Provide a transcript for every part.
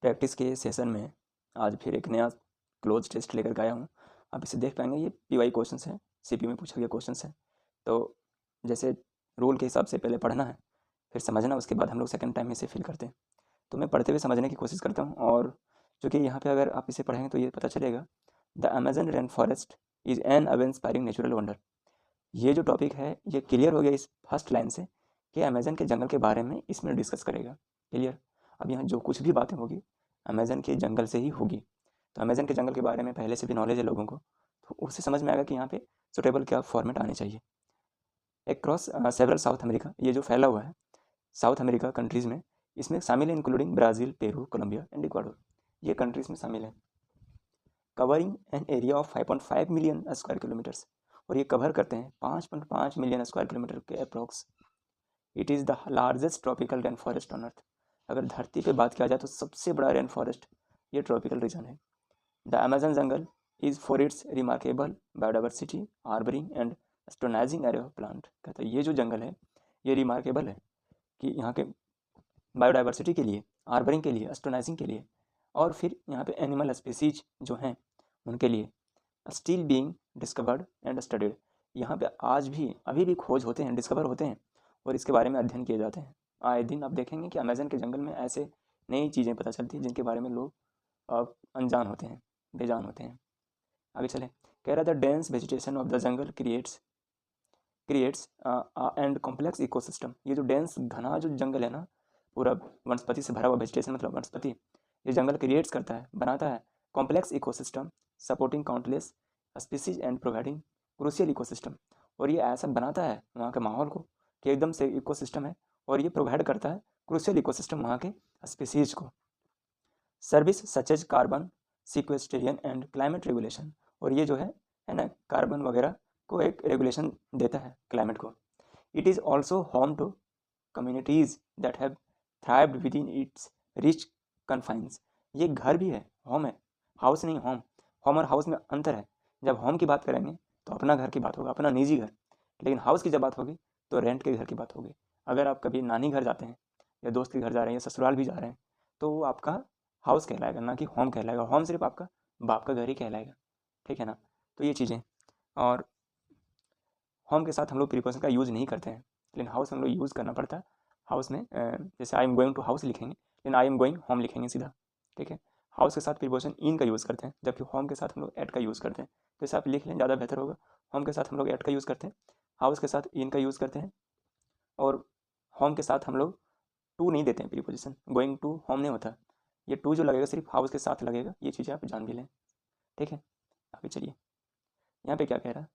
Practice के session में आज फिर एक नया क्लोज टेस्ट लेकर के आया हूँ। आप इसे देख पाएंगे, ये पीवाई क्वेश्चंस है, सीपीयू में पूछा गया क्वेश्चंस है। तो जैसे रूल के हिसाब से पहले पढ़ना है, फिर समझना, उसके बाद हम लोग सेकंड टाइम इसे फिल करते हैं। तो मैं पढ़ते हुए समझने की कोशिश करता हूँ, और चूँकि यहाँ पे अगर आप इसे पढ़ेंगे तो ये पता चलेगा, the Amazon rain forest is an away inspiring natural wonder. ये जो टॉपिक है ये क्लियर हो गया इस फर्स्ट लाइन से कि अमेजन के जंगल के बारे में इसमें डिस्कस करेगा। क्लियर। अब यहाँ जो कुछ भी बातें होगी अमेजन के जंगल से ही होगी। तो अमेजन के जंगल के बारे में पहले से भी नॉलेज है लोगों को, तो उससे समझ में आएगा कि यहाँ पे सुटेबल क्या फॉर्मेट आने चाहिए। एक्रॉस सेवरल साउथ अमेरिका, ये जो फैला हुआ है साउथ अमेरिका कंट्रीज़ में, इसमें शामिल है including Brazil, Peru, Colombia and Ecuador. ये कंट्रीज़ में शामिल है। Covering an area of 5.5 million square kilometres, और ये कवर करते हैं 5.5 मिलियन स्क्वायर किलोमीटर के approx. It is the largest tropical rain forest on earth. अगर धरती पे बात किया जाए तो सबसे बड़ा रेन फॉरेस्ट ये ट्रॉपिकल रीजन है। The Amazon jungle is for its remarkable biodiversity, harbouring and astonishing array of plant. कहता है ये जो जंगल है ये रिमार्केबल है कि यहाँ के बायोडाइवर्सिटी के लिए, आर्बरिंग के लिए, एस्ट्रोनाइजिंग के लिए, और फिर यहाँ पे एनिमल स्पीसीज जो हैं उनके लिए। Still being discovered and studied, यहाँ पे आज भी अभी भी खोज होते हैं, डिस्कवर होते हैं, और इसके बारे में अध्ययन किए जाते हैं। आए दिन आप देखेंगे कि अमेजन के जंगल में ऐसे नई चीज़ें पता चलती हैं जिनके बारे में लोग अनजान होते हैं, बेजान होते हैं। आगे चलें। कह रहा था dense vegetation of the jungle creates and complex ecosystem. ये जो डेंस घना जो जंगल है ना, पूरा वनस्पति से भरा हुआ, वेजिटेशन मतलब वनस्पति, ये जंगल क्रिएट्स करता है, बनाता है complex ecosystem supporting countless species and providing crucial ecosystem. और ये ऐसा बनाता है वहाँ के माहौल को कि एकदम से इकोसिस्टम है, और ये प्रोवाइड करता है क्रूशियल इकोसिस्टम वहाँ के स्पीसीज को। Service such as carbon sequestration and climate regulation, और ये जो है ना, कार्बन वगैरह को एक रेगुलेशन देता है क्लाइमेट को। It is also home to communities that have thrived within its rich confines. ये घर भी है, होम है, हाउस नहीं होम। होम और हाउस में अंतर है। जब होम की बात करेंगे तो अपना घर की बात होगा, अपना निजी घर, लेकिन हाउस की जब बात होगी तो रेंट के घर की बात होगी। अगर आप कभी नानी घर जाते हैं या दोस्त के घर जा रहे हैं या ससुराल भी जा रहे हैं तो वो आपका हाउस कहलाएगा, ना कि होम कहलाएगा। होम सिर्फ आपका बाप का घर ही कहलाएगा, ठीक है ना। तो ये चीज़ें, और होम के साथ हम लोग प्रीपोजिशन का यूज़ नहीं करते हैं, लेकिन हाउस में हम लोग यूज़ करना पड़ता है। हाउस में जैसे I am going to house लिखेंगे, लेकिन आई एम गोइंग होम लिखेंगे सीधा, ठीक है। हाउस के साथ प्रीपोजिशन इन का यूज़ करते हैं, जबकि होम के साथ हम लोग एट का यूज़ करते हैं। तो इसे आप लिख लें, ज़्यादा बेहतर होगा। होम के साथ हम लोग एट का यूज़ करते हैं, हाउस के साथ इन का यूज़ करते हैं, और होम के साथ हम लोग टू नहीं देते हैं प्रीपोजिशन। गोइंग टू होम नहीं होता, ये टू जो लगेगा सिर्फ हाउस के साथ लगेगा। ये चीज़ें आप जान भी लें, ठीक है। आगे चलिए, यहाँ पे क्या कह रहा है,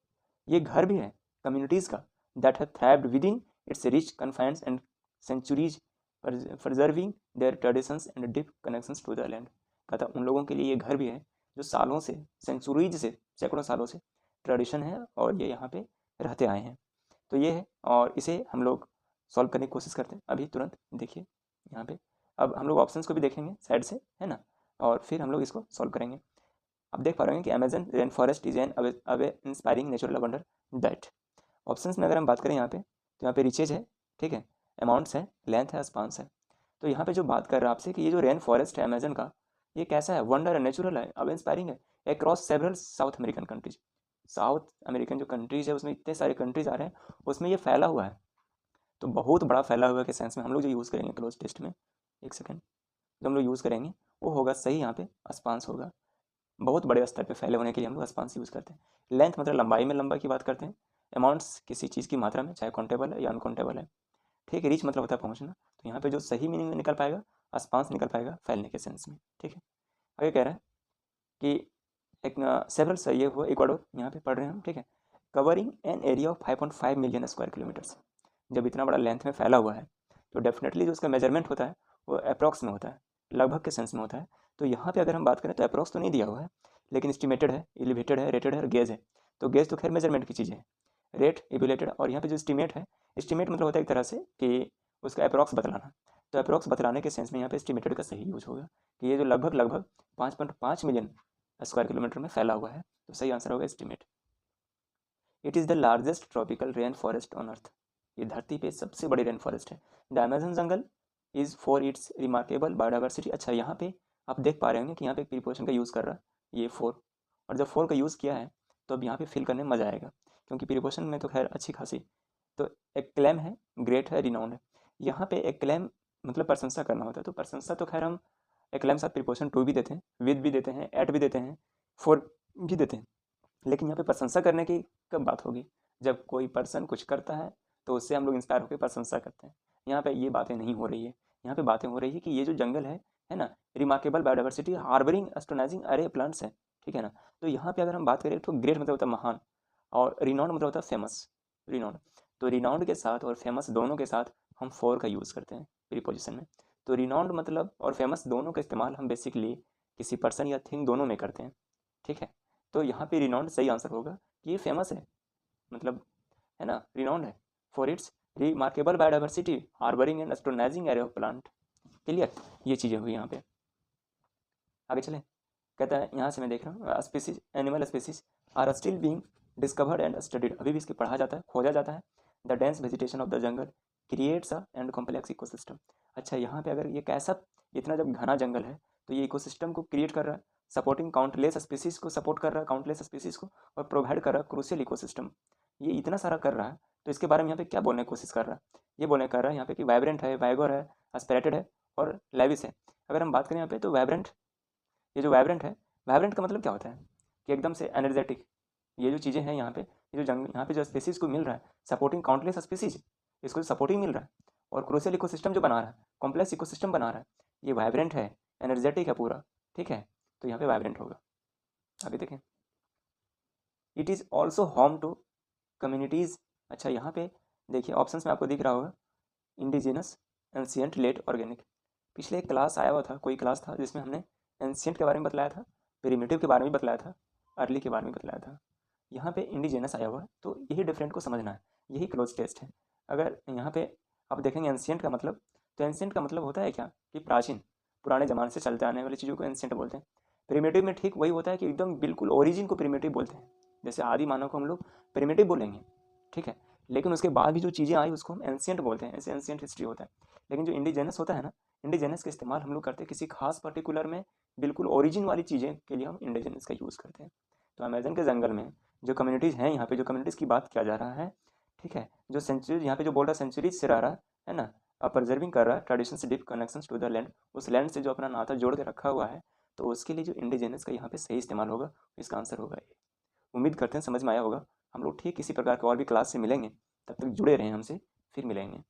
ये घर भी है कम्युनिटीज़ का, that have thrived within its rich confines and centuries preserving their traditions and deep connections to the land. कहता उन लोगों के लिए ये घर भी है जो सालों से, सेंचुरीज से, सैकड़ों सालों से ट्रेडिशन है और ये यहाँ पे रहते आए हैं। तो ये है, और इसे हम लोग सॉल्व करने की कोशिश करते हैं अभी तुरंत। देखिए यहाँ पे अब हम लोग ऑप्शंस को भी देखेंगे साइड से, है ना, और फिर हम लोग इसको सॉल्व करेंगे। आप देख पा रहे हैं कि Amazon rain forest is an away inspiring natural wonder that. Options में अगर हम बात करें यहाँ पे, तो यहाँ पे रिचेज है, ठीक है, अमाउंट्स है, लेंथ है, स्पान्स है। तो यहाँ पे जो बात कर रहा है आपसे कि ये जो रेन फॉरेस्ट है अमेजन का, ये कैसा है, वंडर है, नेचुरल है, अवे इंस्पायरिंग है, across several south American countries. South American जो कंट्रीज है उसमें इतने सारे कंट्रीज आ रहे हैं, उसमें ये फैला हुआ है। तो बहुत बड़ा फैला हुआ के सेंस में हम लोग जो यूज़ करेंगे क्लोज टेस्ट में, एक सेकेंड, जो हम लोग यूज़ करेंगे वो होगा सही, यहाँ पे स्पान्स होगा। बहुत बड़े स्तर पे फैले होने के लिए हम लोग स्पान्स यूज़ करते हैं। लेंथ मतलब लंबाई में लंबा की बात करते हैं। अमाउंट्स किसी चीज़ की मात्रा में, चाहे काउंटेबल है या अनकाउंटेबल है, ठीक है। रीच मतलब होता है पहुंचना, तो यहाँ पे जो सही मीनिंग में निकल पाएगा स्पान्स निकल पाएगा, फैलने के सेंस में, ठीक है। आगे कह रहा है कि एक सेवरल से ये हुआ इक्वाडोर, यहाँ पे पढ़ रहे हैं हम, ठीक है। Covering an area of 5.5 million square kilometres. जब इतना बड़ा लेंथ में फैला हुआ है तो डेफिनेटली जो उसका मेजरमेंट होता है वो अप्रॉक्स में होता है, लगभग के सेंस में होता है। तो यहाँ पे अगर हम बात करें तो अप्रॉक्स तो नहीं दिया हुआ है, लेकिन एस्टिमेटेड है, एलिवेटेड है, रेटेड है और गेज है। तो गेज तो खैर मेजरमेंट की चीज़ है, रेट, एबिलेटेड, और यहाँ पे जो एस्टिमेट है, एस्टिमेट मतलब होता है एक तरह से कि उसका अप्रॉक्स बतलाना। तो अप्रॉक्स बतलाने के सेंस में यहाँ पे एस्टिमेटेड का सही यूज होगा कि ये जो लगभग लगभग 5.5 मिलियन स्क्वायर किलोमीटर में फैला हुआ है, तो सही आंसर होगा estimate. It is the largest tropical rain forest on अर्थ। ये धरती पे सबसे बड़ी रेन फॉरेस्ट है। The Amazon jungle is for its remarkable biodiversity. अच्छा, यहाँ पे आप देख पा रहे होंगे कि यहाँ पे एक प्रीपोजिशन का यूज़ कर रहा है ये फॉर, और जब फॉर का यूज़ किया है तो अब यहाँ पे फिल करने में मज़ा आएगा, क्योंकि प्रीपोजिशन में तो खैर अच्छी खासी। तो एक्लेम है, ग्रेट है, रिनाउंड है। यहाँ पे एक्लेम मतलब प्रशंसा करना होता है, तो प्रशंसा तो खैर हम एक्लेम साथ प्रीपोजिशन टू भी देते हैं, विद भी देते हैं, एट भी देते हैं, फॉर भी देते हैं। लेकिन यहाँ पे प्रशंसा करने की कब बात होगी? जब कोई पर्सन कुछ करता है तो उससे हम लोग इंस्पायर होकर प्रशंसा करते हैं। यहाँ पे ये बातें नहीं हो रही है। यहाँ पे बातें हो रही है कि ये जो जंगल है ना, रिमार्केबल बायोडाइवर्सिटी हार्बरिंग एस्टोनाइजिंग अरे प्लांट्स है, ठीक है ना। तो यहाँ पे अगर हम बात करें तो ग्रेट मतलब होता है महान, और रिनाउंड मतलब होता है फेमस, रिनाउंड। तो रिनाउंड के साथ और फेमस दोनों के साथ हम फॉर का यूज़ करते हैं प्रीपोजिशन में। तो रिनाउंड मतलब और फेमस दोनों का इस्तेमाल हम बेसिकली किसी पर्सन या थिंग दोनों में करते हैं, ठीक है। तो यहाँ पे रिनाउंड सही आंसर होगा कि ये फेमस है, मतलब है ना, रिनाउंड है for its remarkable biodiversity harbouring and astonishing array of plant. Clear, ये चीज़ें हुई यहाँ पे। आगे चलें, कहता है यहाँ से मैं देख रहा हूँ species, animal species are still being discovered and studied, अभी भी इसके पढ़ा जाता है, खोजा जाता है। The dense vegetation of the jungle creates a and complex ecosystem. अच्छा, यहाँ पे अगर ये कैसा, इतना जब घना जंगल है तो ये इकोसिस्टम को क्रिएट कर रहा है, सपोर्टिंग काउंटलेस स्पीसीज को सपोर्ट कर रहा है, काउंटलेस स्पीसीज को, और प्रोवाइड कर रहा है क्रूशियल इकोसिस्टम। ये इतना सारा कर रहा है, तो इसके बारे में यहाँ पे क्या बोलने की कोशिश कर रहा है? ये बोलने कर रहा है यहाँ पे कि वाइब्रेंट है, वाइगोर है, एस्पिरेटेड है और लेविस है। अगर हम बात करें यहाँ पे तो वाइब्रेंट, ये जो वाइब्रेंट है, वाइब्रेंट का मतलब क्या होता है कि एकदम से एनर्जेटिक। ये जो चीज़ें हैं यहाँ पे, ये जो जंग यहाँ पे जो स्पीसीज को मिल रहा है, सपोर्टिंग काउंटलेस स्पीसीज, इसको सपोर्टिंग मिल रहा है, और क्रूशियल इकोसिस्टम जो बना रहा है, कॉम्प्लेक्स इकोसिस्टम बना रहा है, ये वाइब्रेंट है, एनर्जेटिक है पूरा, ठीक है। तो यहाँ पे वाइब्रेंट होगा। आगे देखें, it is also home to communities. अच्छा, यहाँ पे देखिए ऑप्शंस में आपको दिख रहा होगा, इंडिजिनस, एंशियंट, लेट, ऑर्गेनिक। पिछले एक क्लास आया हुआ था, कोई क्लास था जिसमें हमने एंशियंट के बारे में बतलाया था, प्रिमिटिव के बारे में बतलाया था, अर्ली के बारे में बतलाया था। यहाँ पे इंडिजिनस आया हुआ है, तो यही डिफरेंट को समझना है, यही क्लोज टेस्ट है। अगर यहाँ पे आप देखेंगे एंशियंट का मतलब, तो एंशियंट का मतलब होता है क्या कि प्राचीन, पुराने ज़माने से चलते आने वाली चीज़ों को एंशियंट बोलते हैं। प्रिमिटिव में ठीक वही होता है कि एकदम बिल्कुल ओरिजिन को प्रिमिटिव बोलते हैं, जैसे आदि मानव को हम लोग प्रिमिटिव बोलेंगे, ठीक है। लेकिन उसके बाद भी जो चीज़ें आई उसको हम एंशियंट बोलते हैं, ऐसे एंशियंट हिस्ट्री होता है। लेकिन जो इंडिजेनस होता है ना, इंडिजेनस का इस्तेमाल हम लोग करते हैं किसी खास पर्टिकुलर में, बिल्कुल ओरिजिन वाली चीज़ें के लिए हम इंडिजेनस का यूज़ करते हैं। तो अमेजन के जंगल में जो कम्युनिटीज़ हैं, यहाँ पे जो कम्युनिटीज़ की बात किया जा रहा है, ठीक है, जो सेंचुरीज यहाँ पे जो बोल रहा है सेंचुरीज से रह रहा है ना, प्रिजर्विंग कर रहा है ट्रेडिशन से deep connections to the land, उस लैंड से जो अपना नाता जोड़ के रखा हुआ है, तो उसके लिए जो इंडिजेनस का यहाँ पे सही इस्तेमाल होगा, इसका आंसर होगा ये। उम्मीद करते हैं समझ में आया होगा। हम लोग ठीक इसी प्रकार के और भी क्लास से मिलेंगे, तब तक जुड़े रहें हमसे, फिर मिलेंगे।